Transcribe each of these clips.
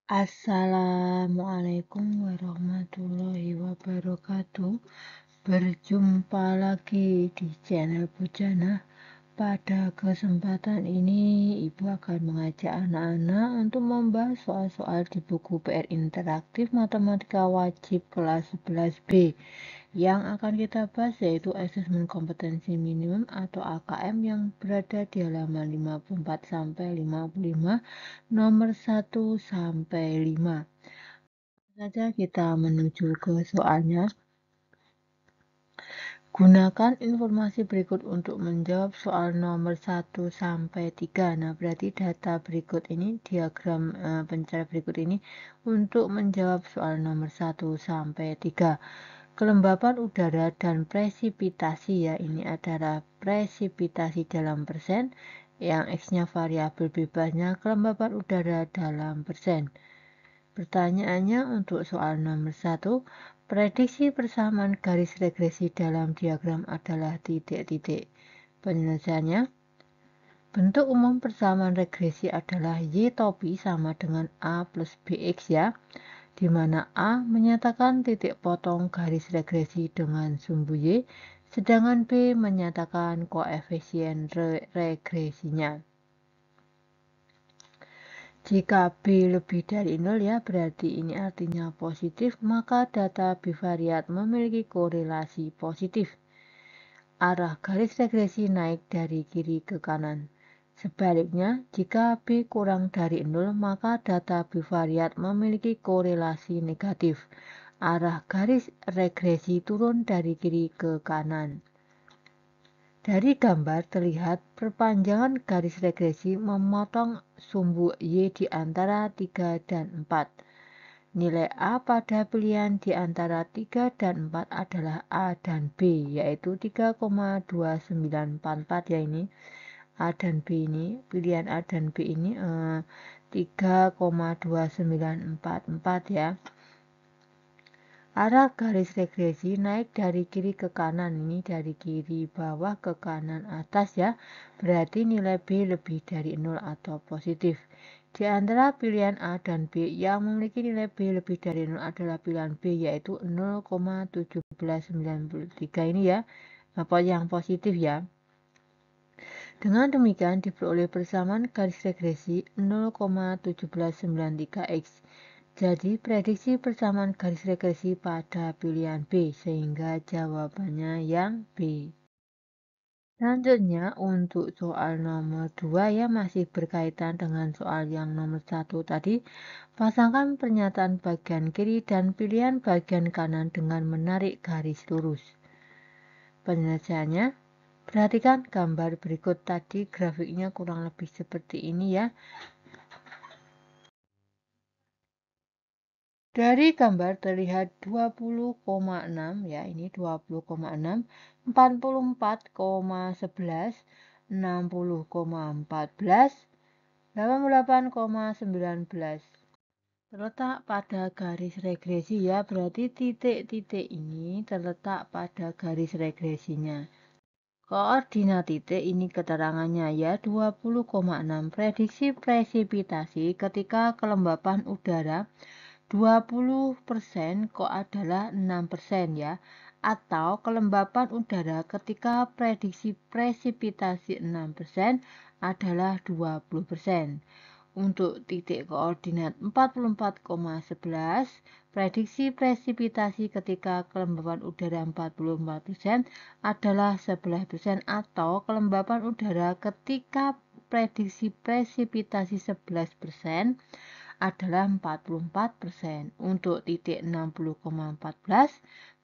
Assalamualaikum warahmatullahi wabarakatuh. Berjumpa lagi di channel Bujana. Pada kesempatan ini, Ibu akan mengajak anak-anak untuk membahas soal-soal di buku PR Interaktif Matematika Wajib kelas 11B. Yang akan kita bahas yaitu Asesmen Kompetensi Minimum atau AKM yang berada di halaman 54 sampai 55, nomor 1 sampai 5. Saja kita menuju ke soalnya. Gunakan informasi berikut untuk menjawab soal nomor 1 sampai 3. Nah, berarti data berikut ini, diagram pencara berikut ini untuk menjawab soal nomor 1 sampai 3. Kelembapan udara dan presipitasi, ya, ini adalah presipitasi dalam persen, yang X-nya variabel bebasnya kelembapan udara dalam persen. Pertanyaannya untuk soal nomor 1, prediksi persamaan garis regresi dalam diagram adalah titik-titik. Penyelesaiannya, bentuk umum persamaan regresi adalah Y topi sama dengan A plus BX, ya, di mana A menyatakan titik potong garis regresi dengan sumbu Y, sedangkan B menyatakan koefisien regresinya. Jika B lebih dari 0, ya, berarti ini artinya positif, maka data bivariat memiliki korelasi positif. Arah garis regresi naik dari kiri ke kanan. Sebaliknya, jika B kurang dari 0, maka data bivariat memiliki korelasi negatif. Arah garis regresi turun dari kiri ke kanan. Dari gambar terlihat perpanjangan garis regresi memotong sumbu Y di antara 3 dan 4. Nilai A pada pilihan di antara 3 dan 4 adalah A dan B, yaitu 3,2944, ya, ini A dan B ini, pilihan A dan B ini 3,2944, ya. Arah garis regresi naik dari kiri ke kanan, ini dari kiri bawah ke kanan atas, ya. Berarti nilai B lebih dari 0 atau positif. Di antara pilihan A dan B yang memiliki nilai B lebih dari 0 adalah pilihan B, yaitu 0,1793 ini, ya. Apa yang positif, ya. Dengan demikian diperoleh persamaan garis regresi 0,1793x. Jadi prediksi persamaan garis regresi pada pilihan B, sehingga jawabannya yang B. Selanjutnya untuk soal nomor 2, ya, masih berkaitan dengan soal yang nomor 1 tadi. Pasangkan pernyataan bagian kiri dan pilihan bagian kanan dengan menarik garis lurus. Penyelesaiannya, perhatikan gambar berikut tadi, grafiknya kurang lebih seperti ini, ya. Dari gambar terlihat 20,6, ya, ini 20,6, 44,11, 60,14, 88,19. Terletak pada garis regresi, ya, berarti titik-titik ini terletak pada garis regresinya. Koordinat titik ini keterangannya, ya, 20,6. Prediksi presipitasi ketika kelembapan udara 20% kok adalah 6%, ya, atau kelembapan udara ketika prediksi presipitasi 6% adalah 20%. Untuk titik koordinat 44,11, prediksi presipitasi ketika kelembapan udara 44% adalah 11%, atau kelembapan udara ketika prediksi presipitasi 11% adalah 44%. Untuk titik 60,14,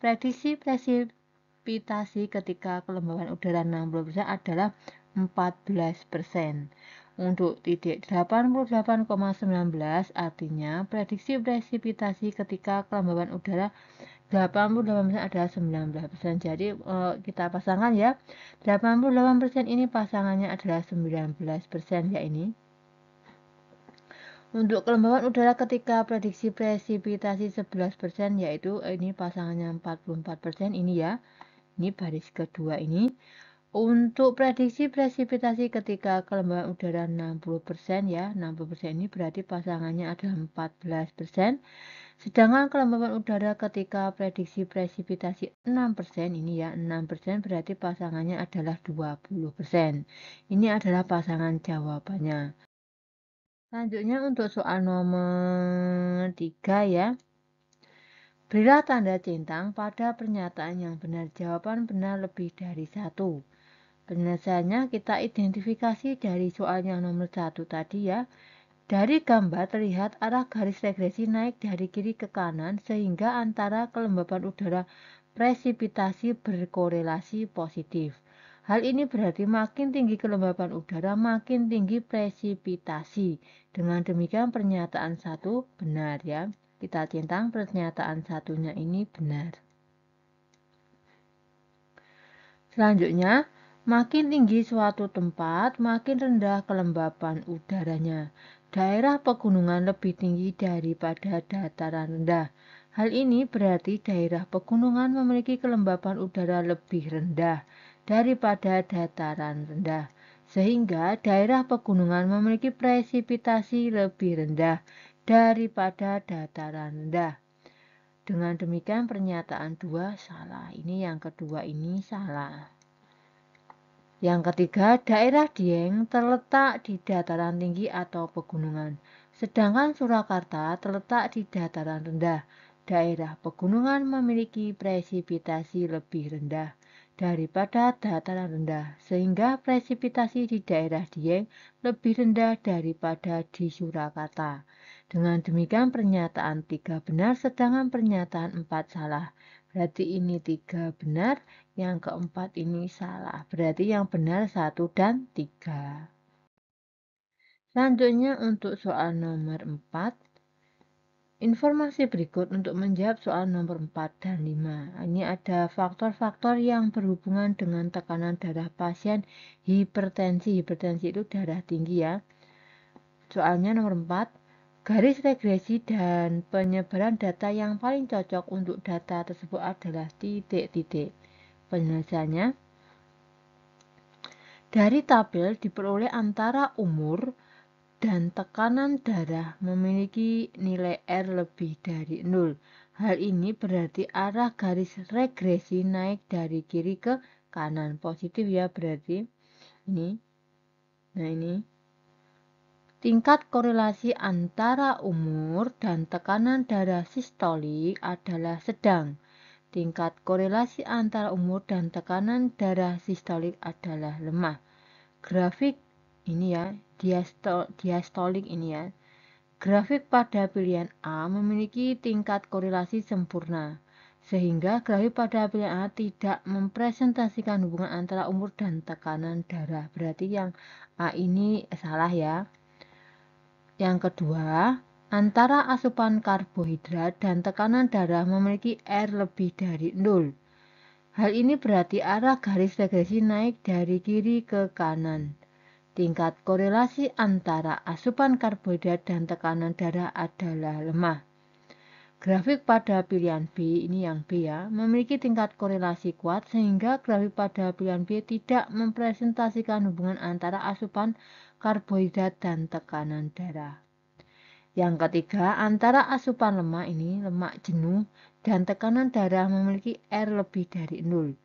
prediksi presipitasi ketika kelembapan udara 60% adalah 14%. Untuk titik 88,19, artinya prediksi presipitasi ketika kelembapan udara 88% adalah 19%. Jadi kita pasangkan, ya. 88% ini pasangannya adalah 19%, ya, ini. Untuk kelembapan udara ketika prediksi presipitasi 11%, yaitu ini pasangannya 44%, ini, ya. Ini baris kedua ini. Untuk prediksi presipitasi ketika kelembaban udara 60% ya, 60% ini berarti pasangannya adalah 14%. Sedangkan kelembaban udara ketika prediksi presipitasi 6% ini ya, 6% berarti pasangannya adalah 20%. Ini adalah pasangan jawabannya. Selanjutnya untuk soal nomor 3 ya. Berilah tanda centang pada pernyataan yang benar. Jawaban benar lebih dari satu. Penyelesaiannya kita identifikasi dari soal yang nomor 1 tadi ya. Dari gambar terlihat arah garis regresi naik dari kiri ke kanan sehingga antara kelembaban udara presipitasi berkorelasi positif. Hal ini berarti makin tinggi kelembaban udara makin tinggi presipitasi. Dengan demikian pernyataan 1 benar ya. Kita centang pernyataan satunya ini benar. Selanjutnya, makin tinggi suatu tempat, makin rendah kelembapan udaranya. Daerah pegunungan lebih tinggi daripada dataran rendah. Hal ini berarti daerah pegunungan memiliki kelembapan udara lebih rendah daripada dataran rendah. Sehingga daerah pegunungan memiliki presipitasi lebih rendah daripada dataran rendah. Dengan demikian pernyataan 2 salah. Ini yang kedua ini salah. Yang ketiga, daerah Dieng terletak di dataran tinggi atau pegunungan. Sedangkan Surakarta terletak di dataran rendah. Daerah pegunungan memiliki presipitasi lebih rendah daripada dataran rendah, sehingga presipitasi di daerah Dieng lebih rendah daripada di Surakarta. Dengan demikian pernyataan 3 benar, sedangkan pernyataan 4 salah. Berarti ini 3 benar, yang keempat ini salah. Berarti yang benar 1 dan 3. Selanjutnya untuk soal nomor 4. Informasi berikut untuk menjawab soal nomor 4 dan 5. Ini ada faktor-faktor yang berhubungan dengan tekanan darah pasien hipertensi. Hipertensi itu darah tinggi ya. Soalnya nomor 4. Garis regresi dan penyebaran data yang paling cocok untuk data tersebut adalah titik-titik. Penyelesaiannya, dari tabel diperoleh antara umur dan tekanan darah memiliki nilai R lebih dari 0. Hal ini berarti arah garis regresi naik dari kiri ke kanan. Positif ya berarti. Ini. Nah ini. Tingkat korelasi antara umur dan tekanan darah sistolik adalah sedang. Tingkat korelasi antara umur dan tekanan darah sistolik adalah lemah. Grafik ini ya, diastolik ini ya. Grafik pada pilihan A memiliki tingkat korelasi sempurna, sehingga grafik pada pilihan A tidak mempresentasikan hubungan antara umur dan tekanan darah. Berarti yang A ini salah ya. Yang kedua, antara asupan karbohidrat dan tekanan darah memiliki R lebih dari 0. Hal ini berarti arah garis regresi naik dari kiri ke kanan. Tingkat korelasi antara asupan karbohidrat dan tekanan darah adalah lemah. Grafik pada pilihan B, ini yang B ya, memiliki tingkat korelasi kuat sehingga grafik pada pilihan B tidak mempresentasikan hubungan antara asupan karbohidrat dan tekanan darah. Yang ketiga, antara asupan lemak ini, lemak jenuh, dan tekanan darah memiliki R lebih dari 0.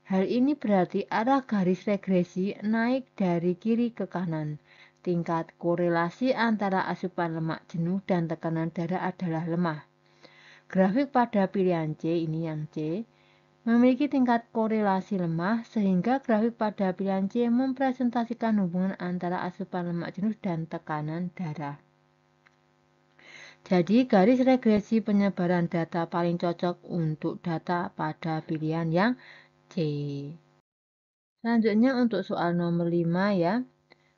Hal ini berarti arah garis regresi naik dari kiri ke kanan. Tingkat korelasi antara asupan lemak jenuh dan tekanan darah adalah lemah. Grafik pada pilihan C, ini yang C, memiliki tingkat korelasi lemah sehingga grafik pada pilihan C mempresentasikan hubungan antara asupan lemak jenuh dan tekanan darah. Jadi garis regresi penyebaran data paling cocok untuk data pada pilihan yang C. Selanjutnya untuk soal nomor 5 ya.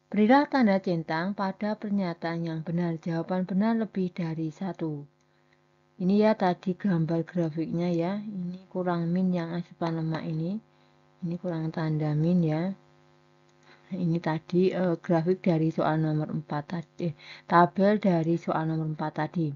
Berilah tanda centang pada pernyataan yang benar. Jawaban benar lebih dari 1. Ini ya tadi gambar grafiknya ya. Ini kurang min yang asupan lemak ini. Ini kurang tanda min ya. Ini tadi grafik dari soal nomor 4 tadi. Tabel dari soal nomor 4 tadi.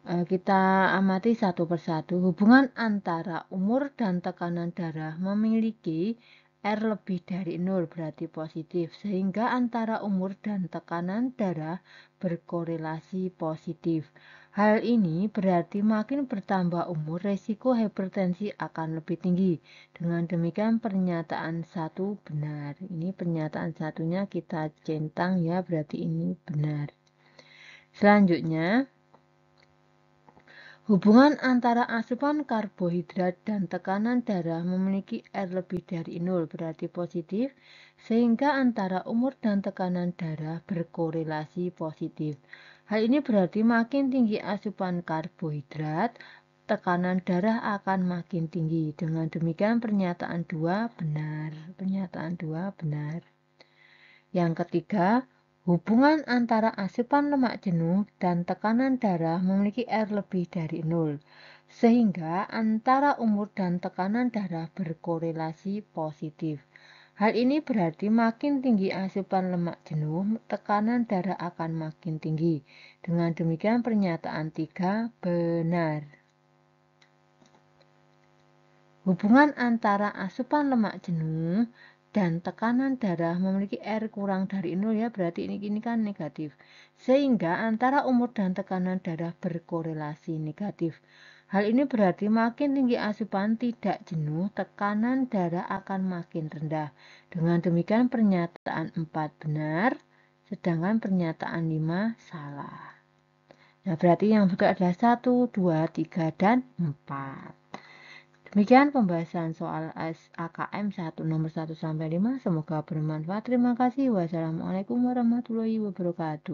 Kita amati satu persatu. Hubungan antara umur dan tekanan darah memiliki R lebih dari 0 berarti positif, sehingga antara umur dan tekanan darah berkorelasi positif. Hal ini berarti makin bertambah umur, resiko hipertensi akan lebih tinggi. Dengan demikian pernyataan satu benar. Ini pernyataan satunya kita centang ya, berarti ini benar. Selanjutnya, hubungan antara asupan karbohidrat dan tekanan darah memiliki R lebih dari 0 berarti positif, sehingga antara umur dan tekanan darah berkorelasi positif. Hal ini berarti makin tinggi asupan karbohidrat, tekanan darah akan makin tinggi. Dengan demikian pernyataan 2 benar. Pernyataan 2 benar. Yang ketiga, hubungan antara asupan lemak jenuh dan tekanan darah memiliki R lebih dari 0, sehingga antara umur dan tekanan darah berkorelasi positif. Hal ini berarti makin tinggi asupan lemak jenuh, tekanan darah akan makin tinggi. Dengan demikian pernyataan 3 benar. Hubungan antara asupan lemak jenuh dan tekanan darah memiliki R kurang dari 0 ya, berarti ini kan negatif. Sehingga antara umur dan tekanan darah berkorelasi negatif. Hal ini berarti makin tinggi asupan tidak jenuh, tekanan darah akan makin rendah. Dengan demikian pernyataan 4 benar, sedangkan pernyataan 5 salah. Nah, berarti yang betul adalah 1, 2, 3, dan 4. Demikian pembahasan soal AKM 1 nomor 1 sampai 5. Semoga bermanfaat. Terima kasih. Wassalamualaikum warahmatullahi wabarakatuh.